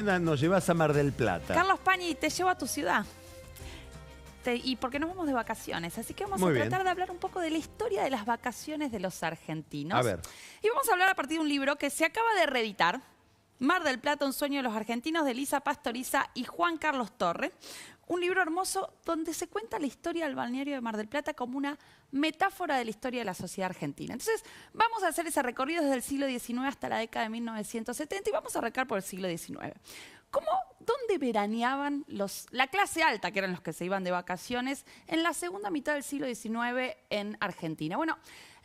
Nos llevas a Mar del Plata. Carlos Pañi, te llevo a tu ciudad. Y porque nos vamos de vacaciones, así que vamos a tratar de hablar un poco de la historia de las vacaciones de los argentinos. A ver. Y vamos a hablar a partir de un libro que se acaba de reeditar, Mar del Plata, un sueño de los argentinos, de Elisa Pastoriza y Juan Carlos Torre. Un libro hermoso donde se cuenta la historia del balneario de Mar del Plata como una metáfora de la historia de la sociedad argentina. Entonces, vamos a hacer ese recorrido desde el siglo XIX hasta la década de 1970 y vamos a arrancar por el siglo XIX. ¿Dónde veraneaban la clase alta, que eran los que se iban de vacaciones, en la segunda mitad del siglo XIX en Argentina? Bueno,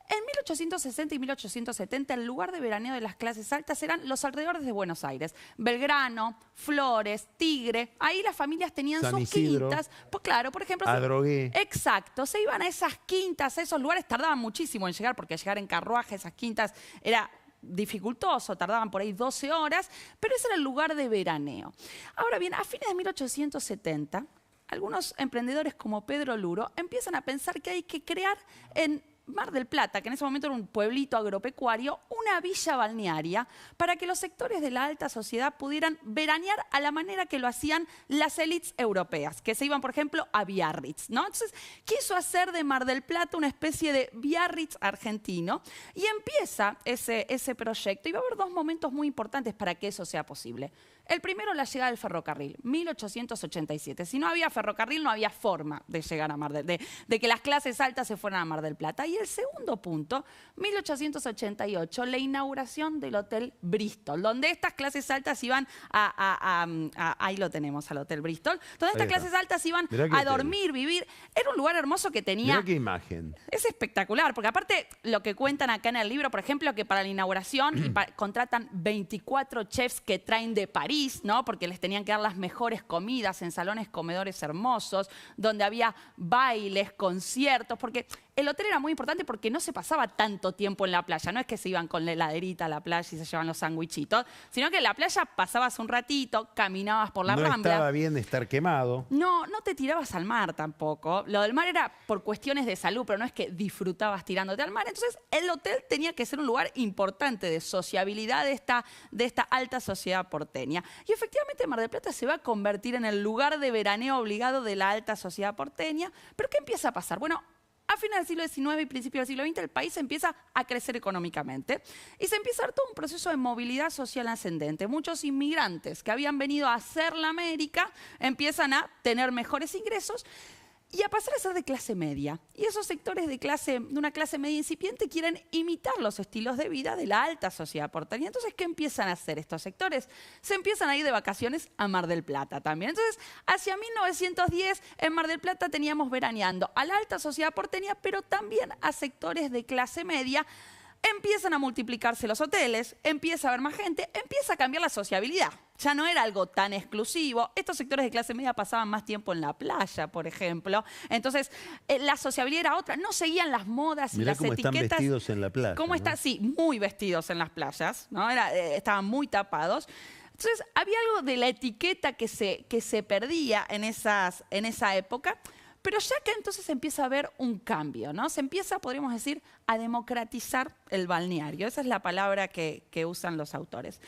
en 1860 y 1870 el lugar de veraneo de las clases altas eran los alrededores de Buenos Aires. Belgrano, Flores, Tigre. Ahí las familias tenían San sus Isidro, quintas. Pues claro, por ejemplo... Adrogué. Exacto. Se iban a esas quintas, a esos lugares. Tardaban muchísimo en llegar porque llegar en carruaje a esas quintas era dificultoso, tardaban por ahí 12 horas, pero ese era el lugar de veraneo. Ahora bien, a fines de 1870, algunos emprendedores como Pedro Luro empiezan a pensar que hay que crear en Mar del Plata, que en ese momento era un pueblito agropecuario, una villa balnearia para que los sectores de la alta sociedad pudieran veranear a la manera que lo hacían las élites europeas, que se iban, por ejemplo, a Biarritz, ¿no? Entonces, quiso hacer de Mar del Plata una especie de Biarritz argentino y empieza ese proyecto. Y va a haber dos momentos muy importantes para que eso sea posible. El primero, la llegada del ferrocarril, 1887. Si no había ferrocarril, no había forma de llegar a de que las clases altas se fueran a Mar del Plata. Y el segundo punto, 1888, la inauguración del Hotel Bristol, donde estas clases altas iban ahí lo tenemos, al Hotel Bristol, donde estas clases altas iban a dormir, vivir. Era un lugar hermoso que tenía... Mirá qué imagen. Es espectacular, porque aparte lo que cuentan acá en el libro, por ejemplo, que para la inauguración contratan 24 chefs que traen de París, ¿no? Porque les tenían que dar las mejores comidas en salones comedores hermosos, donde había bailes, conciertos, porque el hotel era muy importante porque no se pasaba tanto tiempo en la playa. No es que se iban con la heladerita a la playa y se llevaban los sandwichitos, sino que en la playa pasabas un ratito, caminabas por la Rambla. No estaba bien estar quemado. No, no te tirabas al mar tampoco. Lo del mar era por cuestiones de salud, pero no es que disfrutabas tirándote al mar. Entonces, el hotel tenía que ser un lugar importante de sociabilidad de esta alta sociedad porteña. Y efectivamente Mar del Plata se va a convertir en el lugar de veraneo obligado de la alta sociedad porteña. ¿Pero qué empieza a pasar? Bueno, a finales del siglo XIX y principios del siglo XX el país empieza a crecer económicamente y se empieza a dar todo un proceso de movilidad social ascendente. Muchos inmigrantes que habían venido a hacer la América empiezan a tener mejores ingresos y a pasar a ser de clase media. Y esos sectores de una clase media incipiente quieren imitar los estilos de vida de la alta sociedad porteña. Entonces, ¿qué empiezan a hacer estos sectores? Se empiezan a ir de vacaciones a Mar del Plata también. Entonces, hacia 1910, en Mar del Plata teníamos veraneando a la alta sociedad porteña, pero también a sectores de clase media. Empiezan a multiplicarse los hoteles, empieza a haber más gente, empieza a cambiar la sociabilidad. Ya no era algo tan exclusivo. Estos sectores de clase media pasaban más tiempo en la playa, por ejemplo. Entonces, la sociabilidad era otra. No seguían las modas y las etiquetas. Mirá cómo están vestidos en la playa. ¿Cómo está? Sí, muy vestidos en las playas, ¿no? Estaban muy tapados. Entonces, había algo de la etiqueta que se perdía en esa época. Pero ya que entonces empieza a haber un cambio, ¿no? Se empieza, podríamos decir, a democratizar el balneario. Esa es la palabra que usan los autores.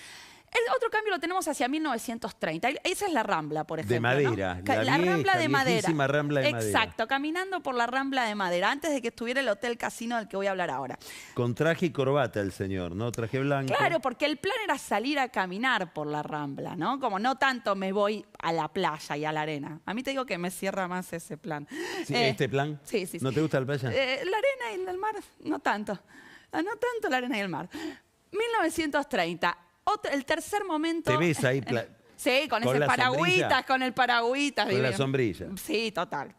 El otro cambio lo tenemos hacia 1930. Esa es la Rambla, por ejemplo. De madera. ¿No? La Rambla de madera. Rambla de madera. Exacto, caminando por la Rambla de madera, antes de que estuviera el Hotel Casino del que voy a hablar ahora. Con traje y corbata el señor, ¿no? Traje blanco. Claro, porque el plan era salir a caminar por la Rambla, ¿no? Como no tanto me voy a la playa y a la arena. A mí te digo que me cierra más ese plan. Sí, ¿este plan? Sí. ¿No te gusta la playa? La arena y el mar, no tanto. No tanto la arena y el mar. 1930. El tercer momento... ¿Te ves ahí? Sí, con ese paragüitas, con el paragüitas. Con la sombrilla. Sí, total.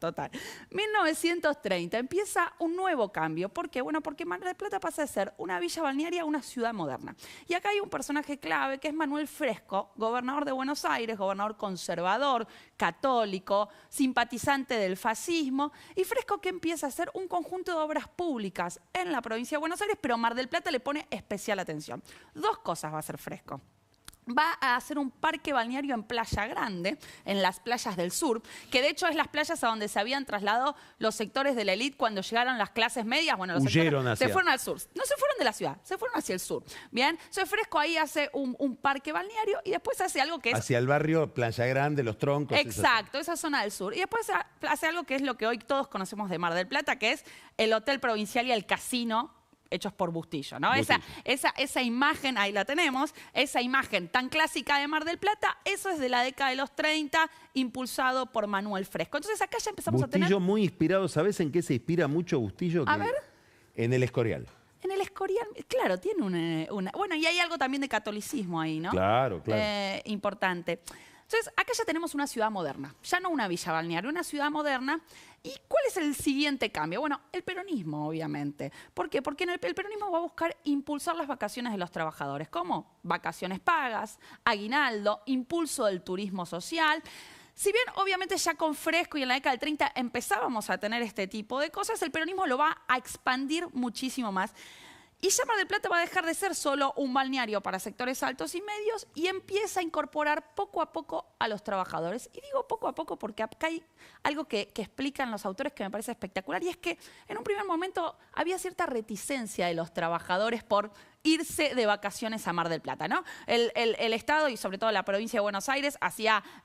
1930 empieza un nuevo cambio. ¿Por qué? Bueno, porque Mar del Plata pasa de ser una villa balnearia a una ciudad moderna. Y acá hay un personaje clave que es Manuel Fresco, gobernador de Buenos Aires, gobernador conservador, católico, simpatizante del fascismo. Y Fresco que empieza a hacer un conjunto de obras públicas en la provincia de Buenos Aires, pero Mar del Plata le pone especial atención. Dos cosas va a hacer Fresco. va a hacer un parque balneario en Playa Grande, en las playas del sur, que de hecho es las playas a donde se habían trasladado los sectores de la élite cuando llegaron las clases medias. Bueno, los Huyeron sectores se hacia- fueron al sur. No se fueron de la ciudad, se fueron hacia el sur. Bien, entonces Fresco ahí hace un parque balneario y después hace algo que es... Hacia el barrio Playa Grande, Los Troncos. Exacto, esa zona del sur. Y después hace algo que es lo que hoy todos conocemos de Mar del Plata, que es el Hotel Provincial y el Casino hechos por Bustillo, ¿no? Bustillo. Esa imagen, ahí la tenemos, esa imagen tan clásica de Mar del Plata, eso es de la década de los 30, impulsado por Manuel Fresco. Entonces acá ya empezamos a Bustillo tener... muy inspirado. ¿Sabes en qué se inspira mucho Bustillo? A ver. En el Escorial. En el Escorial, claro, tiene una... Bueno, y hay algo también de catolicismo ahí, ¿no? Claro, claro. Importante. Entonces, acá ya tenemos una ciudad moderna, ya no una villa balnearia, una ciudad moderna. ¿Y cuál es el siguiente cambio? Bueno, el peronismo, obviamente. ¿Por qué? Porque el peronismo va a buscar impulsar las vacaciones de los trabajadores. ¿Cómo? Vacaciones pagas, aguinaldo, impulso del turismo social. Si bien, obviamente, ya con Fresco y en la década del 30 empezábamos a tener este tipo de cosas, el peronismo lo va a expandir muchísimo más. Y ya Mar del Plata va a dejar de ser solo un balneario para sectores altos y medios y empieza a incorporar poco a poco a los trabajadores. Y digo poco a poco porque acá hay algo que explican los autores que me parece espectacular, y es que en un primer momento había cierta reticencia de los trabajadores por irse de vacaciones a Mar del Plata, ¿no? El Estado y sobre todo la provincia de Buenos Aires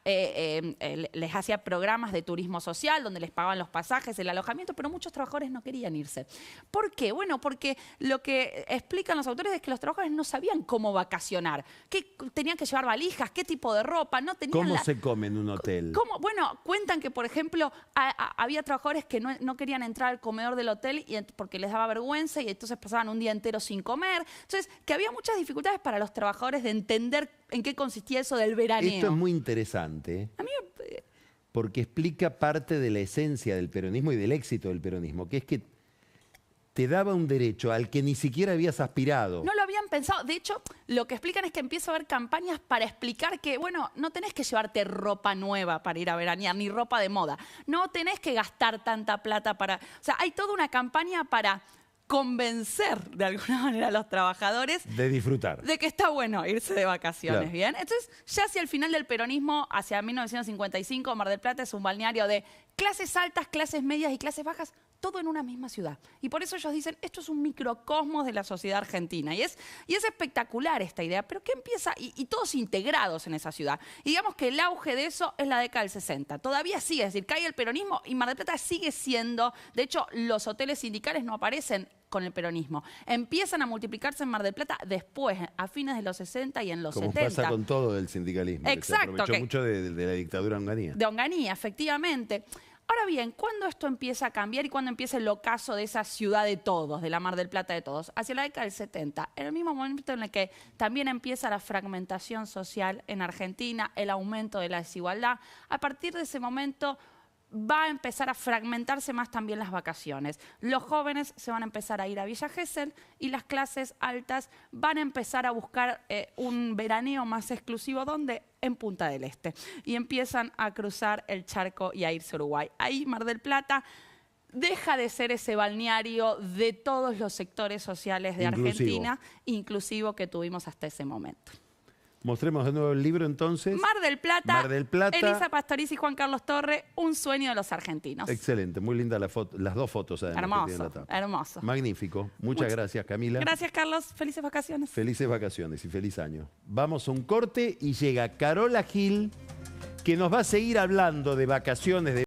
les hacía programas de turismo social donde les pagaban los pasajes, el alojamiento, pero muchos trabajadores no querían irse. ¿Por qué? Bueno, porque lo que explican los autores es que los trabajadores no sabían cómo vacacionar, que tenían que llevar valijas, qué tipo de ropa, no tenían ¿Cómo se come en un hotel? Bueno, cuentan que, por ejemplo, había trabajadores que no querían entrar al comedor del hotel porque les daba vergüenza y entonces pasaban un día entero sin comer. Entonces, que había muchas dificultades para los trabajadores de entender en qué consistía eso del veraneo. Esto es muy interesante. A mí porque explica parte de la esencia del peronismo y del éxito del peronismo, que es que te daba un derecho al que ni siquiera habías aspirado. no lo habían pensado. De hecho, lo que explican es que empieza a haber campañas para explicar que, bueno, no tenés que llevarte ropa nueva para ir a veranear, ni ropa de moda. No tenés que gastar tanta plata para... O sea, hay toda una campaña para convencer de alguna manera a los trabajadores De disfrutar. de que está bueno irse de vacaciones, Claro. ¿bien? Entonces, ya hacia el final del peronismo, hacia 1955, Mar del Plata es un balneario de clases altas, clases medias y clases bajas, todo en una misma ciudad. Y por eso ellos dicen, esto es un microcosmos de la sociedad argentina. Y es espectacular esta idea, pero que empieza, y todos integrados en esa ciudad. Y digamos que el auge de eso es la década del 60. Todavía sigue, es decir, cae el peronismo y Mar del Plata sigue siendo, de hecho, los hoteles sindicales no aparecen con el peronismo. Empiezan a multiplicarse en Mar del Plata después, a fines de los 60 y en los Como 70. pasa con todo el sindicalismo. Que Exacto, se aprovechó que- mucho de la dictadura onganía. De Onganía, efectivamente. Ahora bien, ¿cuándo esto empieza a cambiar y cuándo empieza el ocaso de esa ciudad de todos, de la Mar del Plata de todos? Hacia la década del 70, en el mismo momento en el que también empieza la fragmentación social en Argentina, el aumento de la desigualdad. A partir de ese momento va a empezar a fragmentarse más también las vacaciones. Los jóvenes se van a empezar a ir a Villa Gesell y las clases altas van a empezar a buscar un veraneo más exclusivo. ¿Dónde? En Punta del Este. Y empiezan a cruzar el charco y a irse a Uruguay. Ahí Mar del Plata deja de ser ese balneario de todos los sectores sociales de Inclusivo. Argentina, inclusivo que tuvimos hasta ese momento. Mostremos de nuevo el libro entonces. Mar del Plata, Mar del Plata. Elisa Pastoriza y Juan Carlos Torre, un sueño de los argentinos. Excelente, muy linda la foto, las dos fotos además que tiene Hermoso, la tapa. hermoso. Magnífico. Muchas gracias, Camila. Gracias, Carlos. Felices vacaciones. Felices vacaciones y feliz año. Vamos a un corte y llega Carola Gil, que nos va a seguir hablando de vacaciones, de